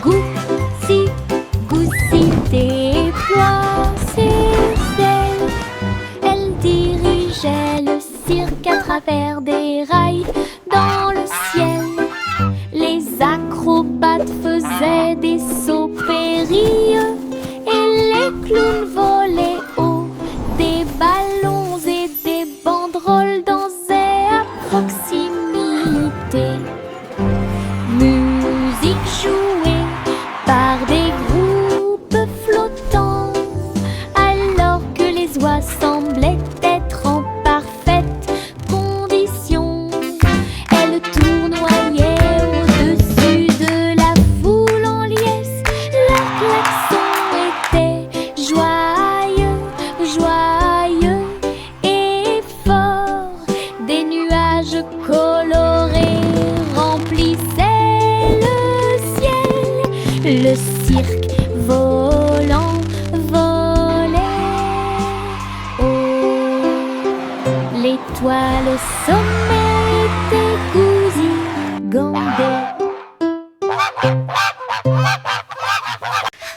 Goussi, Goussi déploie ses ailes. Elle dirigeait le cirque à travers des rails dans le ciel. Les acrobates faisaient des sauts périlleux et les clowns volaient haut. Des ballons et des banderoles dansaient à proximité. Musique jouée par des groupes flottants, alors que les oies semblaient être en parfaite condition. Elle tournoyait au-dessus de la foule en liesse. Leur klaxon était joyeux, joyeux et fort. Des nuages colorés remplissaient le ciel. Le cirque volant volait haut. L'étoile au sommet était Gousi Gandé.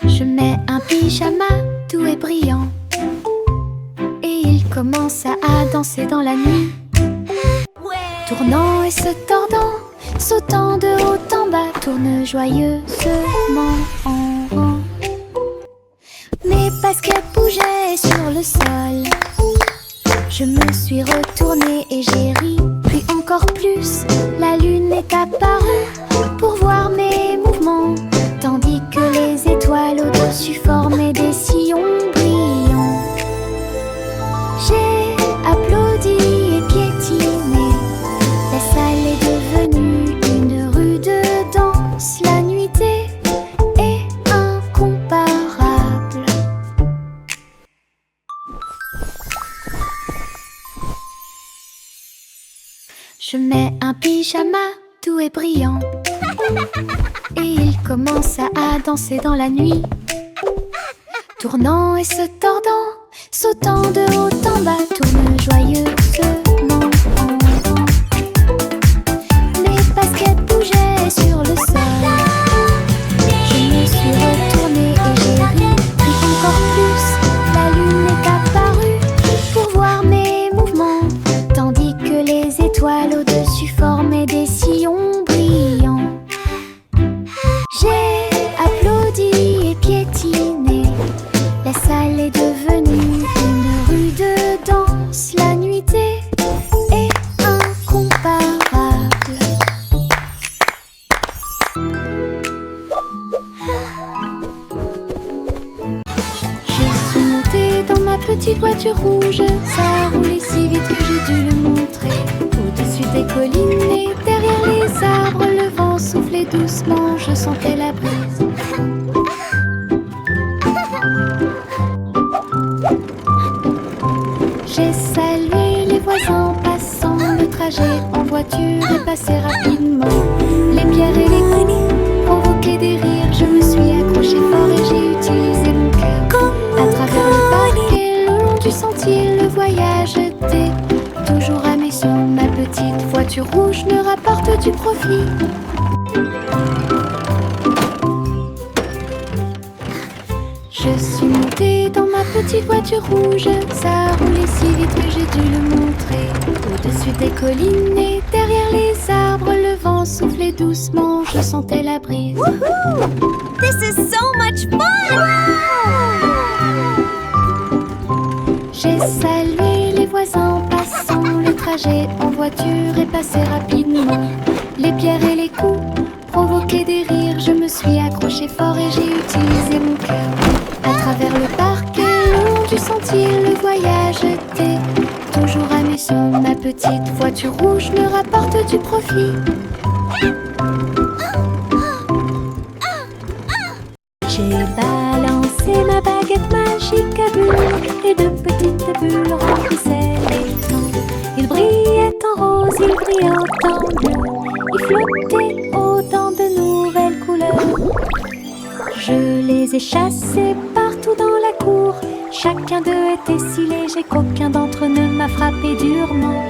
Je mets un pyjama tout et brillant et il commence à danser dans la nuit. Tournant et se tordant, sautant de haut en bas, tourne joyeusement en rond. Mes baskets bougeaient sur le sol. Je me suis retournée et j'ai ri, puis encore plus. La lune est apparue pour voir mes mouvements, tandis que les étoiles au-dessus formaient des sillons brillants. J'ai applaudi et piétiné. La salle est devenue une rue de danse. La nuitée est incomparable. Je mets un pyjama tout et brillant et il commence à danser dans la nuit. Tournant et se tordant, sautant de haut en bas, tourne joyeusement en rond. Mes baskets bougeaient sur le sol. Je me suis retournée et j'ai ri, puis encore plus. La lune est apparue pour voir mes mouvements, tandis que les étoiles au-dessus formaient des sillons brillants. J'ai applaudi et piétiné. La salle est devenue une rue de danse. La nuitée est incomparable. Je suis montée dans ma petite voiture rouge. Ça roulait si vite que j'ai dû le montrer. Au-dessus des collines et derrière les arbres, le vent soufflait doucement. Je sentais la brise. J'ai salué les voisins passant. Le trajet en voiture est passé rapidement. Les pierres et les coups provoquaient des rires. Je me suis accrochée fort et j'ai utilisé mon cœur. À travers le parc et le long du sentier, le voyage était toujours à mes yeux. Ma petite voiture rouge me rapporte du profit. Je suis montée dans ma petite voiture rouge. Ça roulait si vite que j'ai dû le montrer. Au-dessus des collines et derrière les arbres, le vent soufflait doucement. Je sentais la brise. Woohoo! This is so much fun! J'ai salué les voisins passant. Le trajet en voiture est passé rapidement. Les pierres et les coups provoquaient des rires. Je me suis accrochée fort et j'ai utilisé mon cœur. À travers le parc et le long du sentier, le voyage était toujours à mes yeux. Ma petite voiture rouge me rapporte du profit. J'ai balancé ma baguette magique à bulles et de petites bulles remplissaient l'étang. Il brillait en rose, il brillait en bleu, il flottait autant de nouvelles couleurs. Je les ai chassés partout dans la cour. Chacun d'eux était si léger qu'aucun d'entre eux ne m'a frappé durement.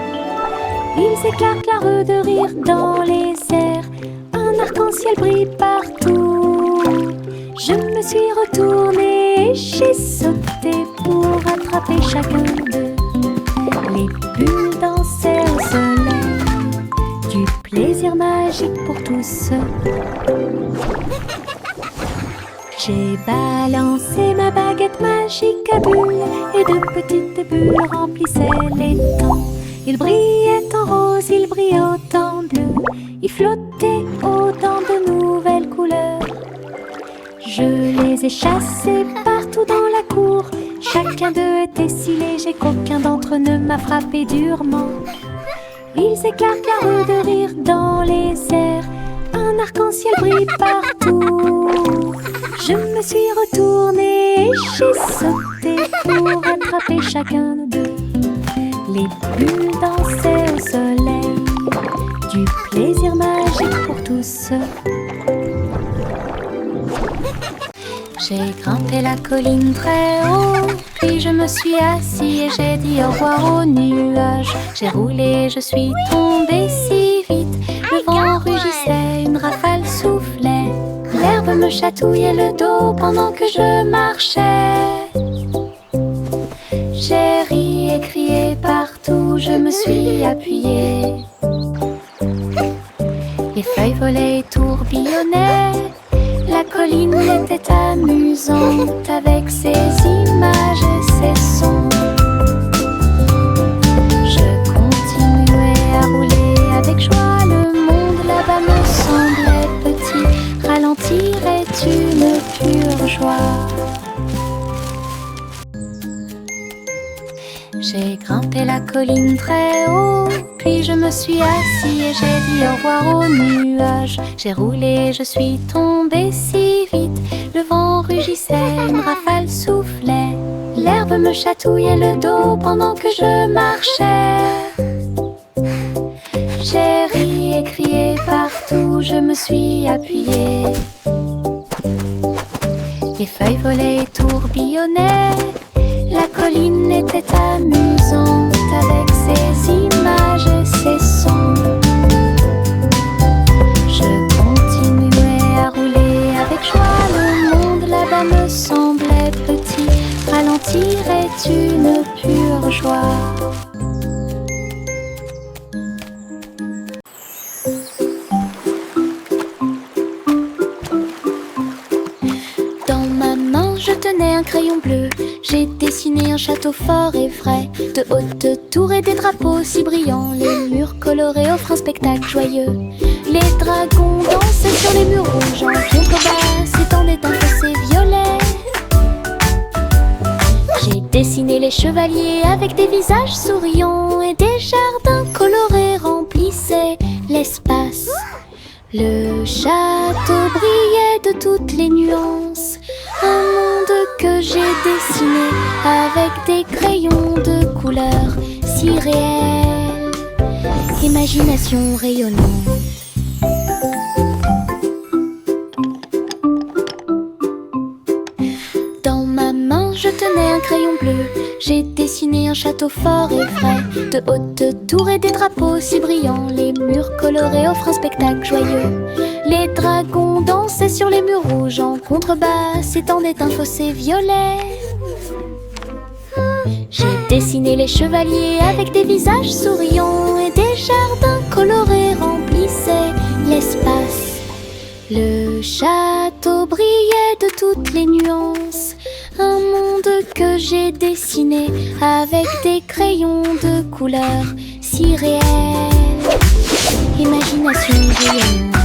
Ils éclatent la rue de rire dans les airs. Un arc-en-ciel brille partout. suis retournée et j'ai sauté pour attraper chacun d'eux. Les bulles dansaient au soleil, du plaisir magique pour tous. J'ai balancé ma baguette magique à bulles et de petites bulles remplissaient l'étang. Il brillait en rose, il brillait autant en bleu, il flottait autant de nouvelles couleurs. Je les ai chassés partout dans la cour, chacun d'eux était si léger qu'aucun d'entre eux ne m'a frappé durement. Ils éclatent la rue de rire dans les airs, un arc-en-ciel brille partout. Je me suis retournée et j'ai sauté pour attraper chacun d'eux. Les bulles dansaient au soleil, du plaisir magique pour tous. J'ai grimpé la colline très haut, puis je me suis assis et j'ai dit au revoir aux nuages. J'ai roulé, je suis tombée si vite, le vent rugissait, une rafale soufflait. L'herbe me chatouillait le dos pendant que je marchais. J'ai ri et crié partout, je me suis appuyée. Les feuilles volaient et tourbillonnaient, la colline était amusante avec ses images et ses sons. Je continuais à rouler avec joie, le monde là-bas me semblait petit. Ralentir est une pure joie. J'ai grimpé la colline très haut, puis je me suis assis et j'ai dit au revoir aux nuages. J'ai roulé, je suis tombée si vite, le vent rugissait, une rafale soufflait. L'herbe me chatouillait le dos pendant que je marchais. J'ai ri et crié partout, je me suis appuyée. Les feuilles volaient et tourbillonnaient, la colline était amusante avec ses images et ses sons. Je continuais à rouler avec joie, le monde là-bas me semblait petit. Ralentir est une pure joie. Dans ma main, je tenais un crayon bleu. J'ai dessiné un château fort et vrai, de hautes tours et des drapeaux si brillants. Les murs colorés offrent un spectacle joyeux. Les dragons dansaient sur les murs rouges, en contrebas s'étendait un fossé violet. J'ai dessiné les chevaliers avec des visages souriants, et des jardins colorés remplissaient l'espace. Le château brillait de toutes les nuances, un monde que j'ai dessiné avec des crayons de couleurs si réels, imagination rayonnante. Dans ma main, je tenais un crayon bleu. J'ai dessiné un château fort et vrai, de hautes tours et des drapeaux si brillants. Les murs colorés offrent un spectacle joyeux. Les dragons dansaient sur les murs rouges, en contrebas s'étendait un fossé violet. J'ai dessiné les chevaliers avec des visages souriants, et des jardins colorés remplissaient l'espace. Le château brillait de toutes les nuances, un monde que j'ai dessiné avec des crayons de couleurs si réels, imagination rayonnante.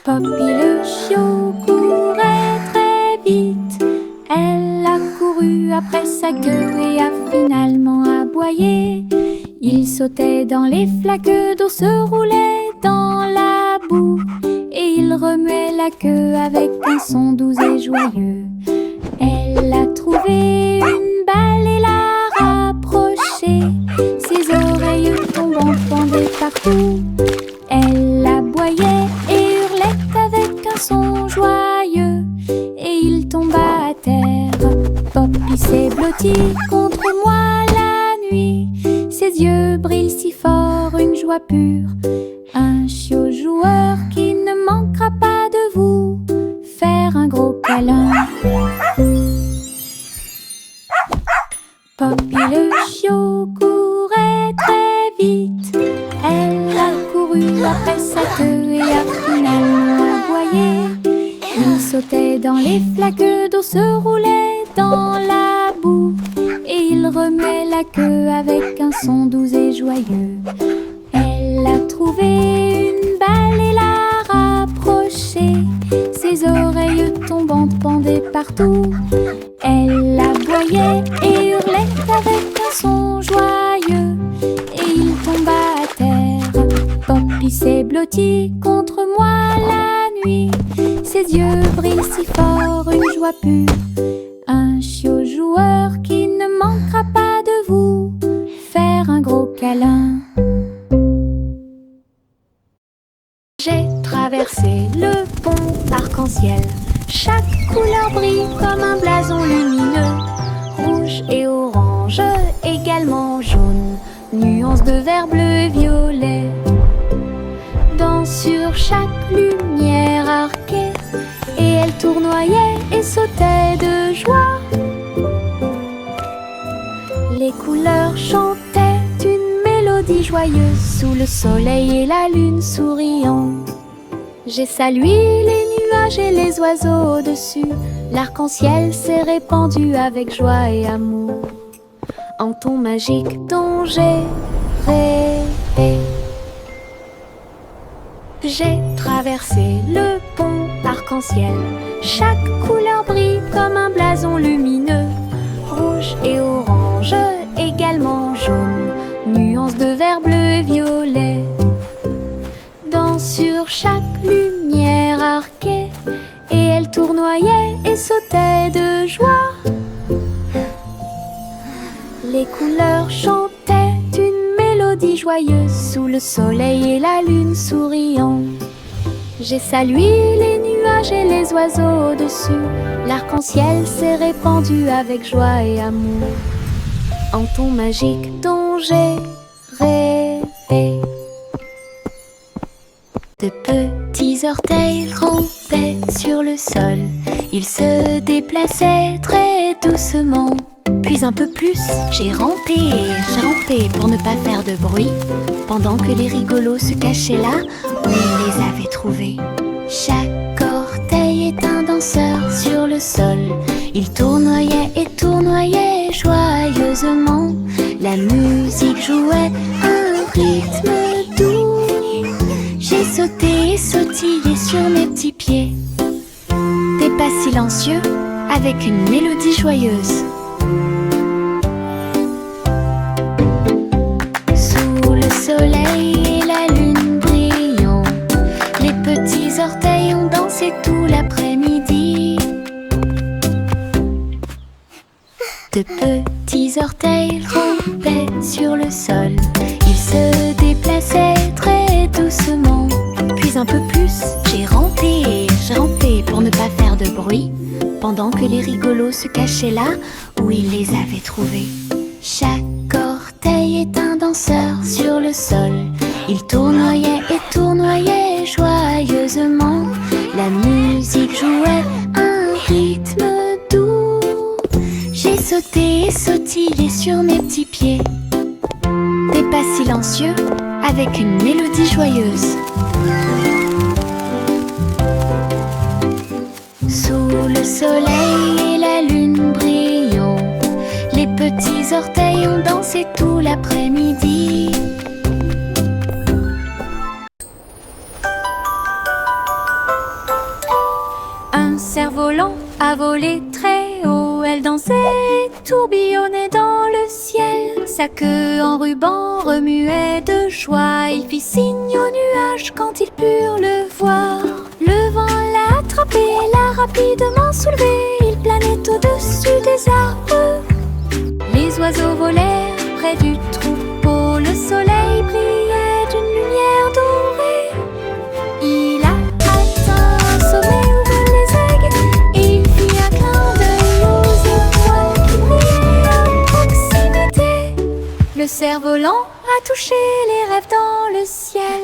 Poppy le chiot courait très vite, elle a couru après sa queue et a finalement aboyé. Il sautait dans les flaques d'eau, se roulait dans la boue, et il remuait la queue avec un son doux et joyeux. Elle a trouvé une balle et l'a rapprochée, ses oreilles tombant pendaient partout. Elle aboyait et hurlait avec un son joyeux, et il tomba à terre. Poppy s'est blotti contre moi la nuit, ses yeux brillent si fort, une joie pure. Un chiot joueur qui ne manquera pas de vous faire un gros câlin. Poppy le chiot courait très vite. Elle a couru après sa queue et a finalement aboyé. Il sautait dans les flaques d'eau, se roulait dans la boue, et il remuait la queue avec un son doux et joyeux. Elle a trouvé une balle et l'a rapprochée, ses oreilles tombantes pendaient partout. Elle aboyait et hurlait avec un son joyeux, et il tomba à terre. Poppy s'est blotti contre moi la nuit, ses yeux brillent si fort, une joie pure. Un chiot joueur qui ne manquera pas de vous faire un gros câlin. J'ai traversé le pont arc-en-ciel. Chaque couleur brille comme un blason lumineux. Rouge et orange, également jaune, nuances de vert, bleu et violet. Sur chaque lumière arquée, et elle tournoyait et sautait de joie. Les couleurs chantaient une mélodie joyeuse sous le soleil et la lune souriant. J'ai salué les nuages et les oiseaux au-dessus. L'arc-en-ciel s'est répandu avec joie et amour en ton magique dont j'ai rêvé. J'ai traversé le pont arc-en-ciel. Chaque couleur brille comme un blason lumineux. Rouge et orange, également jaune, nuances de vert, bleu et violet. Sur chaque lumière arquée, et elle tournoyait et sautait de joie. Les couleurs chantaient une mélodie joyeuse sous le soleil et la lune souriant. J'ai salué les nuages et les oiseaux au-dessus. L'arc-en-ciel s'est répandu avec joie et amour en ton magique dont j'ai rêvé. De petits orteils rampaient sur le sol. Ils se déplaçaient très doucement. Puis un peu plus, j'ai rampé pour ne pas faire de bruit, pendant que les rigolos se cachaient là où ils les avaient trouvés. Chaque orteil est un danseur sur le sol. Il tournoyait et tournoyait joyeusement. La musique jouait un rythme doux. J'ai sauté et sautillé sur mes petits pieds. Des pas silencieux avec une mélodie joyeuse. Sous le soleil et la lune brillant, les petits orteils ont dansé tout l'après-midi. De petits orteils rampaient sur le sol. Ils se déplaçaient très doucement. Puis un peu plus, j'ai rampé pour ne pas faire de bruit, pendant que les rigolos se cachaient là où ils les avaient trouvés. Chaque orteil est un danseur sur le sol. Il tournoyait et tournoyait joyeusement. La musique jouait un rythme doux. J'ai sauté et sautillé sur mes petits pieds. Des pas silencieux avec une mélodie joyeuse. Sous le soleil et la lune brillant, les petits orteils ont dansé tout l'après-midi. Un cerf-volant a volé très haut. Elle dansait et tourbillonnait dans le ciel. Sa queue en ruban remuait de joie. Il fit signe aux nuages quand ils purent le voir. Le vent l'a attrapé, l'a rapidement soulevé. Il planait au-dessus des arbres. Les oiseaux volèrent près du troupeau. Le soleil brillait d'une lumière dorée. Il a atteint un sommet où volent les aiguilles. Il fit un clin d'œil aux étoiles qui brillaient à proximité. Le cerf-volant a touché les rêves dans le ciel.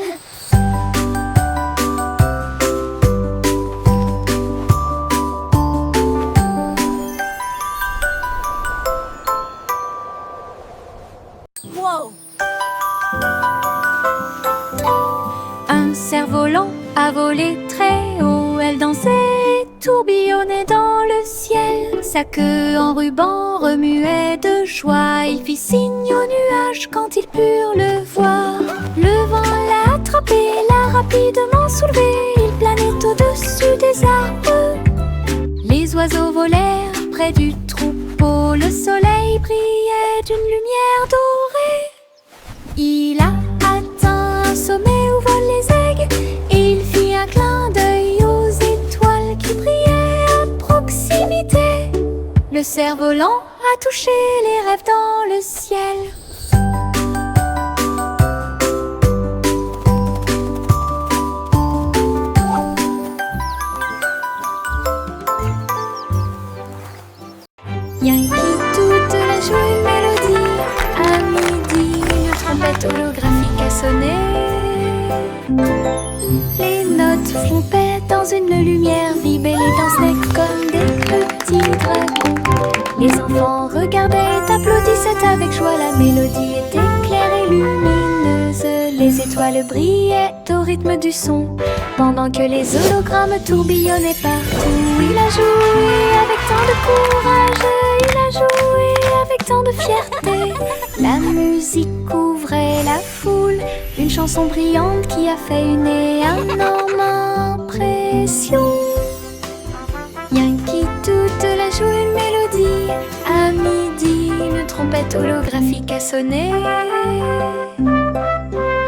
a volé très haut, elle dansait, tourbillonnait dans le ciel. Sa queue en ruban remuait de joie, il fit signe aux nuages quand ils purent le voir. Le vent l'a attrapé, l'a rapidement soulevé, il planait au-dessus des arbres. Les oiseaux volèrent près du troupeau, le soleil brillait d'une lumière dorée. Il a atteint un sommet où volent les aigues, et il fit un clin d'œil aux étoiles qui brillaient à proximité. Le cerf-volant a touché les rêves dans le ciel. Yankee toute la joue une mélodie. À midi, une trompette holographique a sonné. Les notes flompaient dans une lumière vive et les dansaient comme des petits dragons. Les enfants regardaient, applaudissaient avec joie. La mélodie était claire et lumineuse. Les étoiles brillaient au rythme du son, pendant que les hologrammes tourbillonnaient partout. Il a joué avec tant de courage, il a joué avec tant de fierté. La musique couvrait la foule, une chanson brillante qui a fait une énorme impression. Yankee toute la joue une mélodie. À midi, une trompette holographique a sonné.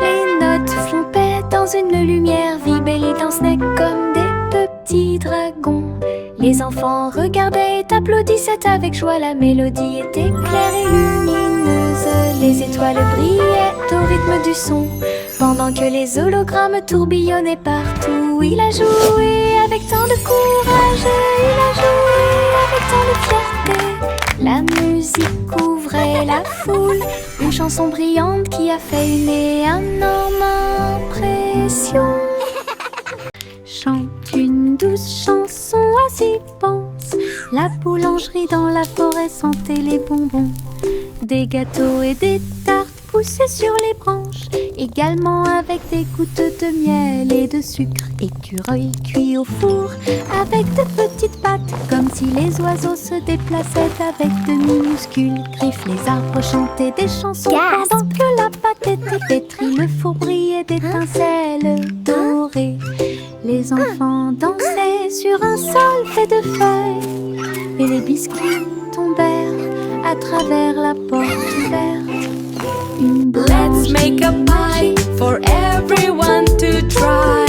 Les notes flompaient dans une lumière vive et les dansaient comme des petits dragons. Les enfants regardaient, applaudissaient avec joie. La mélodie était claire et lumineuse. Les étoiles brillaient au rythme du son, pendant que les hologrammes tourbillonnaient partout. Il a joué avec tant de courage, il a joué avec tant de fierté. La musique couvrait la foule, une chanson brillante qui a fait une énorme impression. Chante une douce chanson, assis pense. La boulangerie dans la forêt sentait les bonbons. Des gâteaux et des tartes poussaient sur les branches, également avec des gouttes de miel et de sucre. Écureuil cuit au four avec de petites pattes, comme si les oiseaux se déplaçaient avec de minuscules griffes. Les arbres chantaient des chansons pendant que la pâte était pétrie. Le four brillait d'étincelles dorées. Les enfants dansaient sur un sol fait de feuilles, et les biscuits tombèrent à travers la porte ouverte. Let's make a pie for everyone to try.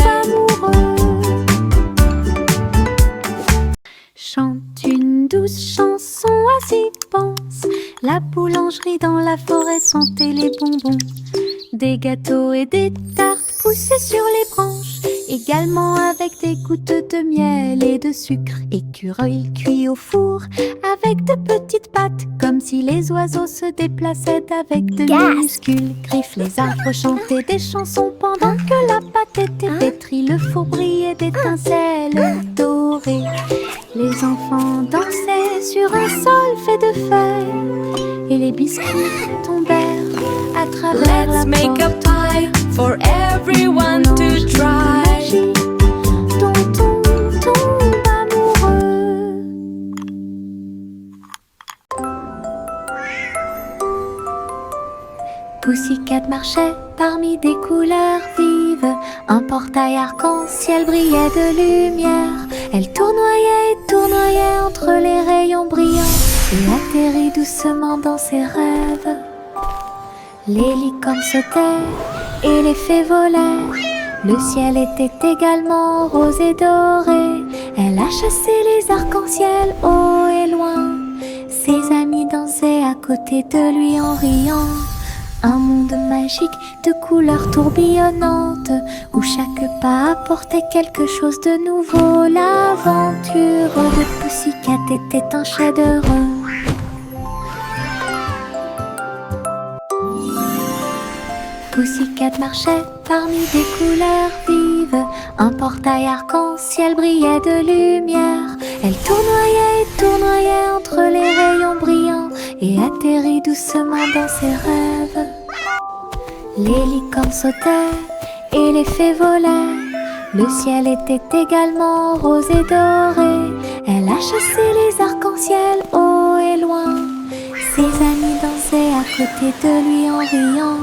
Chante une douce chanson, assis pense. La boulangerie dans la forêt sentait les bonbons. Des gâteaux et des tartes poussaient sur les branches, également avec des gouttes de miel et de sucre. Écureuil cuit au four avec de petites pattes, comme si les oiseaux se déplaçaient avec de minuscules griffes. Les arbres chantaient des chansons pendant que la pâte était pétrie. Le four brillait d'étincelles dorées. Les enfants dansaient sur un sol fait de feuilles, et les biscuits tombèrent à travers la Let's make a porte pie for everyone to try. dont on tombe amoureux. Pussycat marchait parmi des couleurs vives. Un portail arc-en-ciel brillait de lumière. Elle tournoyait et tournoyait entre les rayons brillants et atterrit doucement dans ses rêves. Les licornes sautaient et les fées volaient. Le ciel était également rose et doré. Elle a chassé les arcs-en-ciel haut et loin. Ses amis dansaient à côté de lui en riant. Un monde magique de couleurs tourbillonnantes, où chaque pas apportait quelque chose de nouveau. L'aventure de Pussycat était un chef-d'œuvre. Pussycat marchait parmi des couleurs vives. Un portail arc-en-ciel brillait de lumière. Elle tournoyait et tournoyait entre les rayons brillants et atterrit doucement dans ses rêves. Les licornes sautaient et les fées volaient. Le ciel était également rose et doré. Elle a chassé les arcs-en-ciel haut et loin. Ses amis dansaient à côté de lui en riant.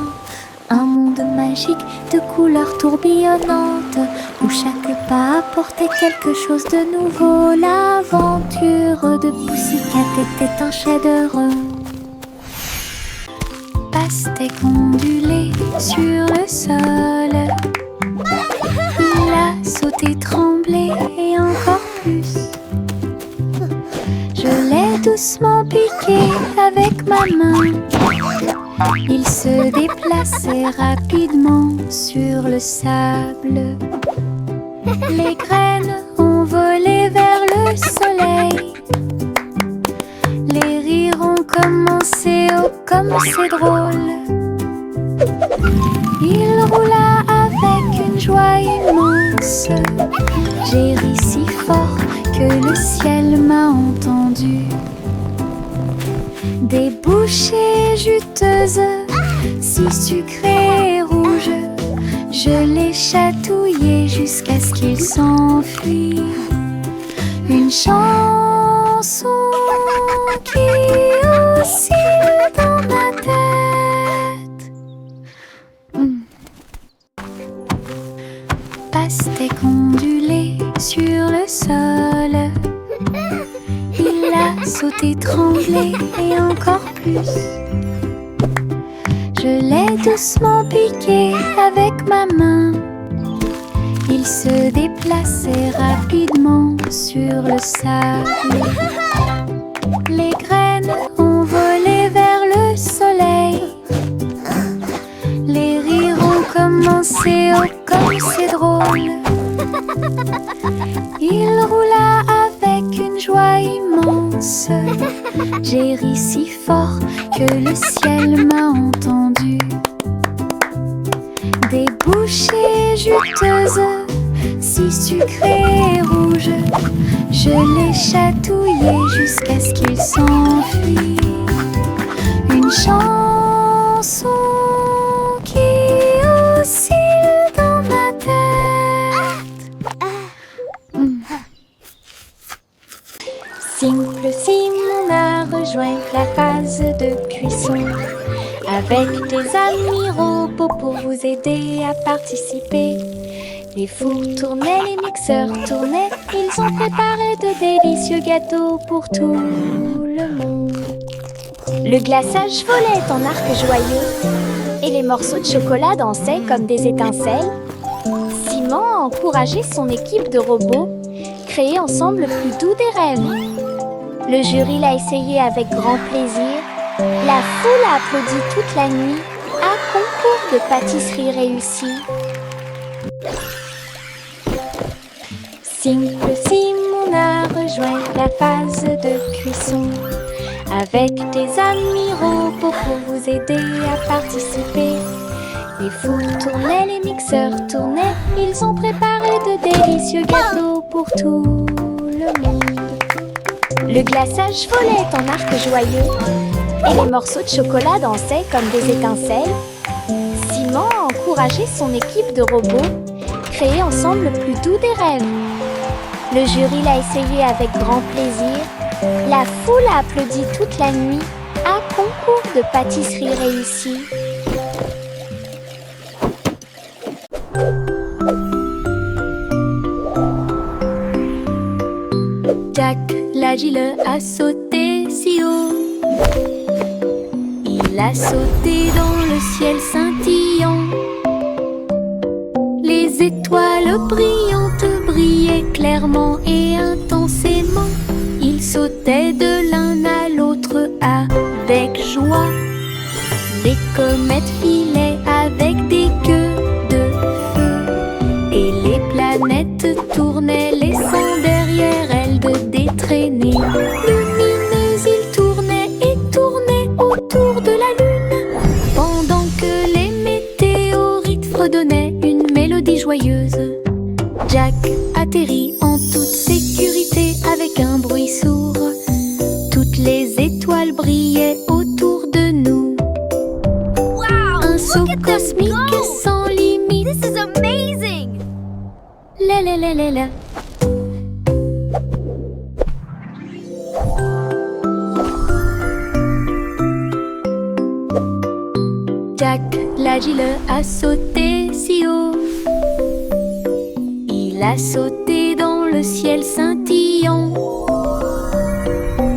Un monde magique de couleurs tourbillonnantes, où chaque pas apportait quelque chose de nouveau. L'aventure de Pussycat était un chef-d'œuvre. Pastèque ondulé sur le sol. Il a sauté, tremblé et encore plus. Je l'ai doucement piqué avec ma main. Il se déplaçait rapidement sur le sable. Les graines ont volé vers le soleil. Les rires ont commencé, oh comme c'est drôle. Il roula avec une joie immense. J'ai ri si fort que le ciel m'a entendu. Des bouchées juteuses, si sucrées et rouges, je les chatouillais jusqu'à ce qu'ils s'enfuient. Une chanson qui oscille dans ma tête. Pastèque ondulée sur le sol. Il a sauté, tremblé et encore plus. Je l'ai doucement piqué avec ma main. Il se déplaçait rapidement sur le sable. Les graines ont volé vers le soleil. Les rires ont commencé, oh comme c'est drôle. Il roula avec une joie immense. J'ai ri si fort que le ciel m'a entendu. Des bouchées juteuses, si sucrées et rouges, je les chatouillais jusqu'à ce qu'ils s'enfuient. Une chanson qui oscille dans ma tête. Simple Simon a rejoint la phase de cuisson avec des amis robots pour vous aider à participer. Les fours tournaient, les mixeurs tournaient, ils ont préparé de délicieux gâteaux pour tout le monde. Le glaçage volait en arc joyeux et les morceaux de chocolat dansaient comme des étincelles. Simon a encouragé son équipe de robots, créer ensemble le plus doux des rêves. Le jury l'a essayé avec grand plaisir. La foule a applaudi toute la nuit. Un concours de pâtisserie réussi. Simple Simon a rejoint la phase de cuisson avec des amis robots pour vous aider à participer. Les fours tournaient, les mixeurs tournaient, ils ont préparé de délicieux gâteaux pour tout le monde. Le glaçage volait en arc joyeux et les morceaux de chocolat dansaient comme des étincelles. Simon a encouragé son équipe de robots, créer ensemble le plus doux des rêves. Le jury l'a essayé avec grand plaisir. La foule a applaudi toute la nuit. Un concours de pâtisserie réussi. Jack l'agile a sauté si haut. Il a sauté dans le ciel scintillant. Les étoiles brillantes brillaient clairement et intensément. Il sautait de l'un à l'autre avec joie. Les comètes filaient avec des queues de feu et les planètes tournaient, laissant derrière elles de traînées lumineuses. Ils tournaient et tournaient autour de la lune pendant que les météorites fredonnaient une mélodie joyeuse. Jack atterrit en toute sécurité avec un bruit sourd. Toutes les étoiles brillaient autour de nous. Wow, Un saut cosmique sans limite. This is amazing! fragile a sauté si haut. Il a sauté dans le ciel scintillant.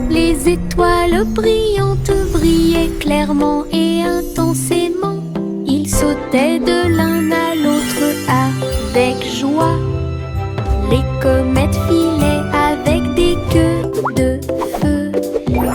Les étoiles brillantes brillaient clairement et intensément. Il sautait de l'un à l'autre avec joie. Les comètes filaient avec des queues de feu.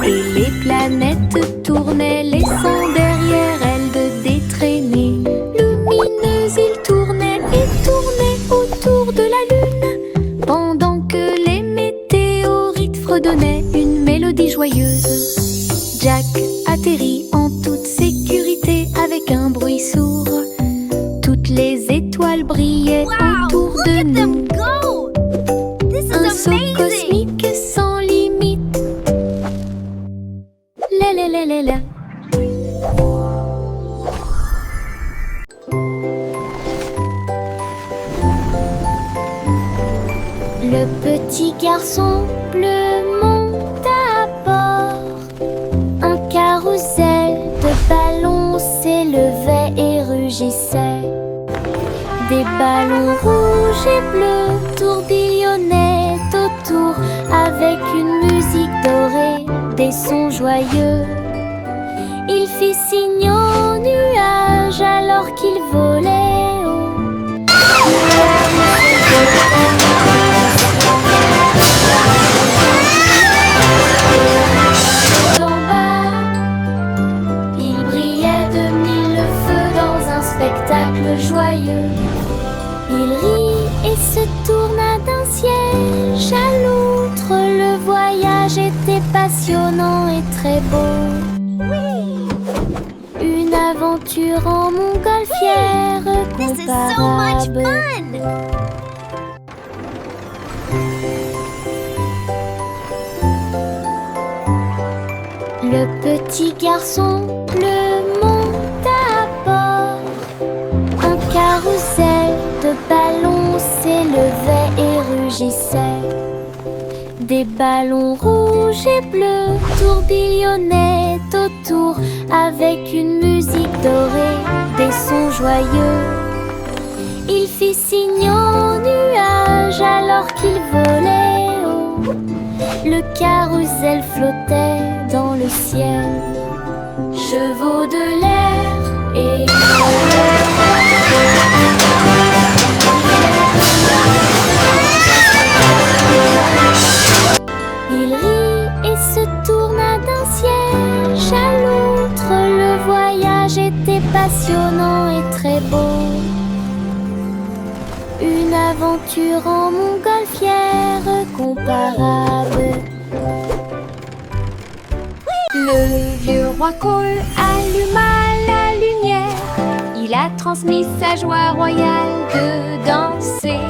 Et les planètes tournaient, laissant derrière elles des traînées lumineuses. Ils tournaient et tournaient autour de la lune, pendant que les météorites fredonnaient une mélodie joyeuse. Jack atterrit en toute sécurité avec un bruit sourd. Toutes les étoiles brillaient autour de nous. Un saut cosmique sans limite. La la la la la. Le petit garçon bleu monte à bord. Un carrousel de ballons s'élevait et rugissait. Des ballons rouges et bleus tourbillonnaient autour avec une musique dorée, des sons joyeux. Il fit signe aux nuages alors qu'il volait haut. En bas, il brillait de mille feux dans un spectacle joyeux. Il rit et se tourna d'un siège à l'autre. Le voyage était passionnant et très beau. Une aventure en montgolfière comparable. Le petit garçon bleu monte à bord. Un carrousel de ballons s'élevait et rugissait. Des ballons rouges et bleus tourbillonnaient autour avec une musique dorée, des sons joyeux. Il fit signe aux nuages alors qu'il volait haut. Le carrousel flottait dans le ciel. Chevaux de l'air et il rit et se tourna d'un siège à l'autre. Le voyage était passionnant et très beau. Une aventure en montgolfière comparable. Le vieux roi Cole alluma la lumière. Il a transmis sa joie royale de danser.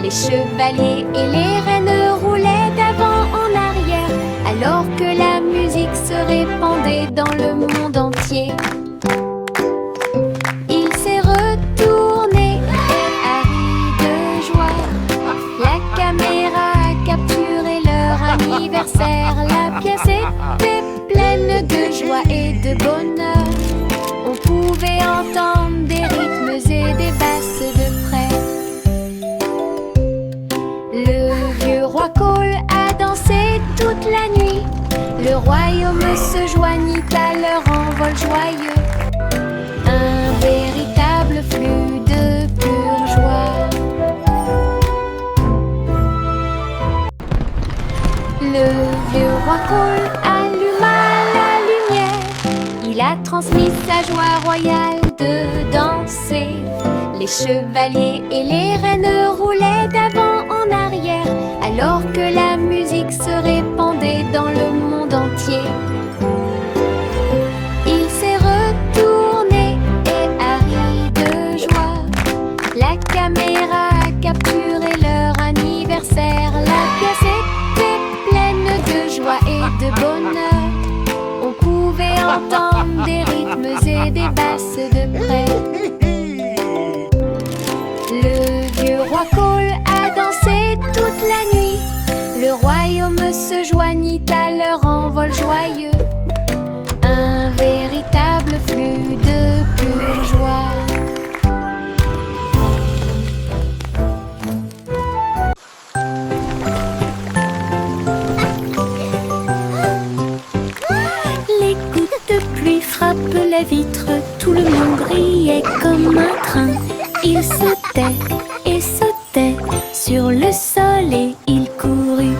Les chevaliers et les reines roulaient d'avant en arrière, alors que la musique se répandait dans le monde entier. Il s'est retourné et a ri de joie. La caméra a capturé leur anniversaire. La pièce était pleine de joie et de bonheur. On pouvait entendre des rythmes et des basses de près. Le vieux roi Cole a dansé toute la nuit. Le royaume se joignit à leur envol joyeux. Un véritable flux de pure joie. Le vieux roi Cole alluma la lumière. Il a transmis sa joie royale de danser. Les chevaliers et les reines roulaient d'avant en arrière, alors que la musique se répandait dans le monde entier. Il s'est retourné et a ri de joie. La caméra a capturé leur anniversaire. La pièce était pleine de joie et de bonheur. On pouvait entendre des rythmes et des basses de près. Le vieux roi Cole a dansé toute la nuit. Le royaume se joignit à leur envol joyeux. Un véritable flux de pure joie. les vitres, tout le monde riait comme un train. Il sautait et sautait sur le sol et il courut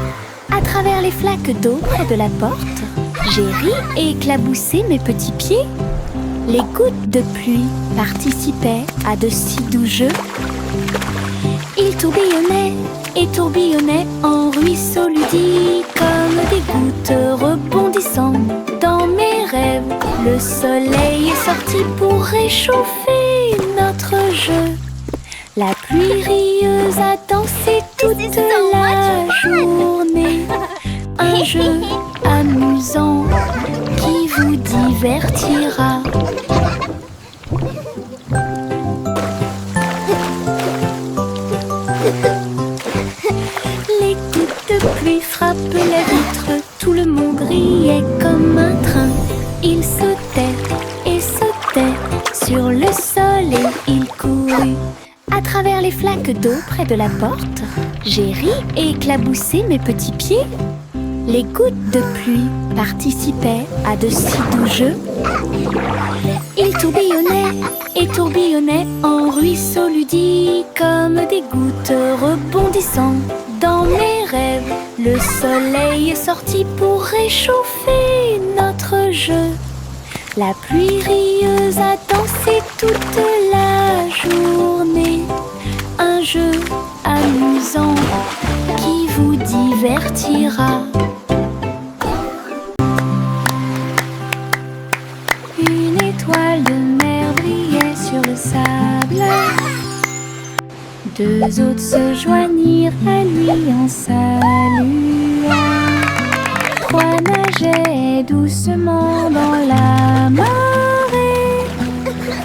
à travers les flaques d'eau près de la porte. J'ai ri et éclaboussé mes petits pieds. Les gouttes de pluie participaient à de si doux jeux. Il tourbillonnait et tourbillonnait en ruisseaux ludiques, comme des gouttes rebondissant dans mes rêves. Le soleil est sorti pour réchauffer notre jeu. La pluie rieuse a dansé toute la journée. Un jeu amusant qui vous divertira. Les gouttes de pluie frappent les vitres, tout le monde riait comme un train. Il sautait et sautait sur le sol et il courut à travers les flaques d'eau près de la porte. J'ai ri et éclaboussé mes petits pieds. Les gouttes de pluie participaient à de si doux jeux. Il tourbillonnait et tourbillonnait en ruisseaux ludiques, comme des gouttes rebondissant dans mes rêves. Le soleil est sorti pour réchauffer notre jeu. La pluie rieuse a dansé toute la journée. Un jeu amusant qui vous divertira. Une étoile de mer brillait sur le sable. Deux autres se joignirent à lui en saluant. Trois nageaient doucement dans la marée.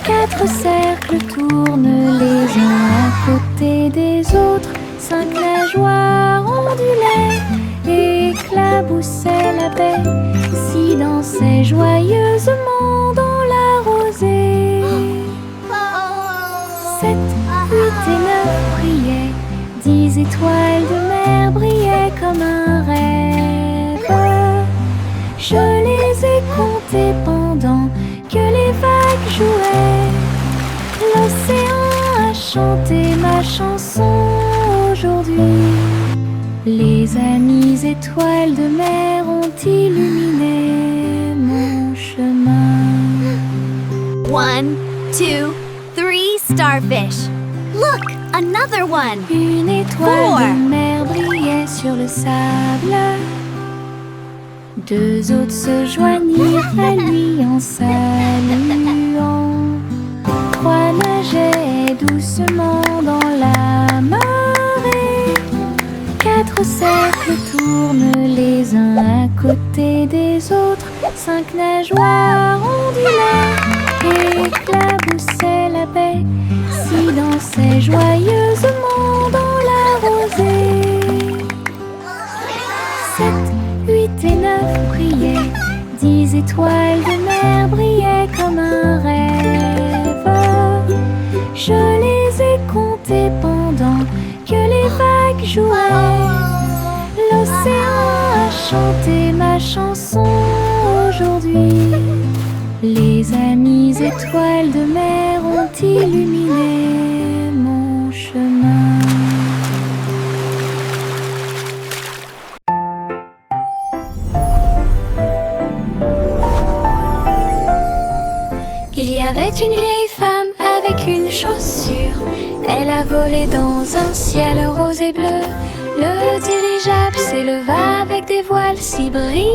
Quatre cercles tournent les uns à côté des autres. Cinq nageoires ondulaient et éclaboussaient la baie. Six dansaient joyeusement dans la rosée. 7, 8 et 9 brillaient. 10 étoiles de mer brillaient comme un rêve. Je les ai comptées pendant que les vagues jouaient. L'océan a chanté ma chanson aujourd'hui. Les amies étoiles de mer ont illuminé mon chemin. 1, 2, 3 starfish. Look, another one. Une étoile de mer brillait sur le sable. Deux autres se joignirent à lui en saluant. Trois nageaient doucement dans la marée. Quatre cercles tournent les uns à côté des autres. Cinq nageoires ondulaient et éclaboussaient la baie. Six dansaient joyeusement dans la rosée. 7, 8 et 9 brillaient. 10 étoiles de mer brillaient comme un rêve. Je les ai comptées pendant que les vagues jouaient. L'océan a chanté ma chanson aujourd'hui. Les amies étoiles de mer ont illuminé mon chemin. Il y avait une vieille femme avec une chaussure. Elle a volé dans un ciel rose et bleu. Le dirigeable s'éleva avec des voiles si brillantes.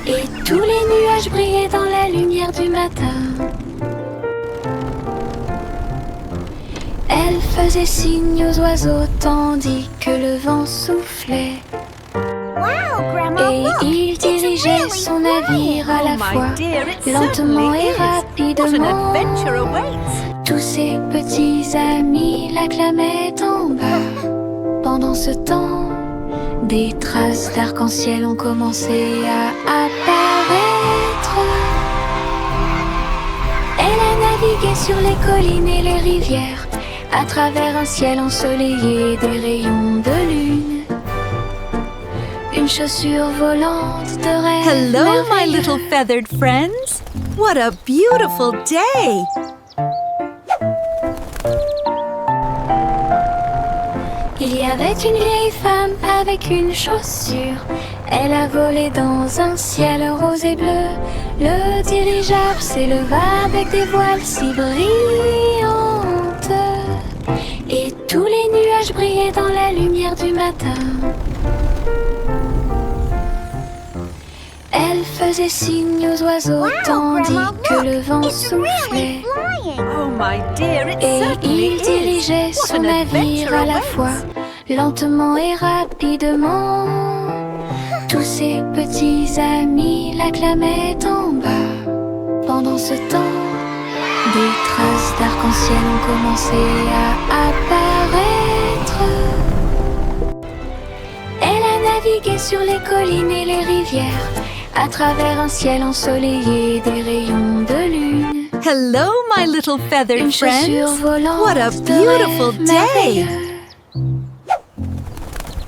Et tous les nuages brillaient dans la lumière du matin. Elle faisait signe aux oiseaux tandis que le vent soufflait. Wow, Grandma, Et look. il dirigeait son navire à la fois, lentement et rapidement. Tous ses petits amis l'acclamaient en bas. Pendant ce temps, des traces d'arc-en-ciel ont commencé à apparaître. Elle a navigué sur les collines et les rivières, à travers un ciel ensoleillé des rayons de lune. Une chaussure volante de rêve. Hello, my merveilleux. little feathered friends. What a beautiful day! Il y avait une vieille femme avec une chaussure. Elle a volé dans un ciel rose et bleu. Le dirigeable s'éleva avec des voiles si brillantes. Et tous les nuages brillaient dans la lumière du matin. Elle faisait signe aux oiseaux tandis Grandma, que look, le vent it's really soufflait. flying. Oh, my dear, it Et certainly il dirigeait is. What son an navire adventure à la awaits. fois, lentement et rapidement. Tous ses petits amis l'acclamaient en bas. Pendant ce temps, des traces d'arc-en-ciel ont commencé à apparaître. Elle a navigué sur les collines et les rivières, à travers un ciel ensoleillé et des rayons de lune. Hello, my little feathered Une chaussure friends. volante What a de beautiful rêve day! merveilleux.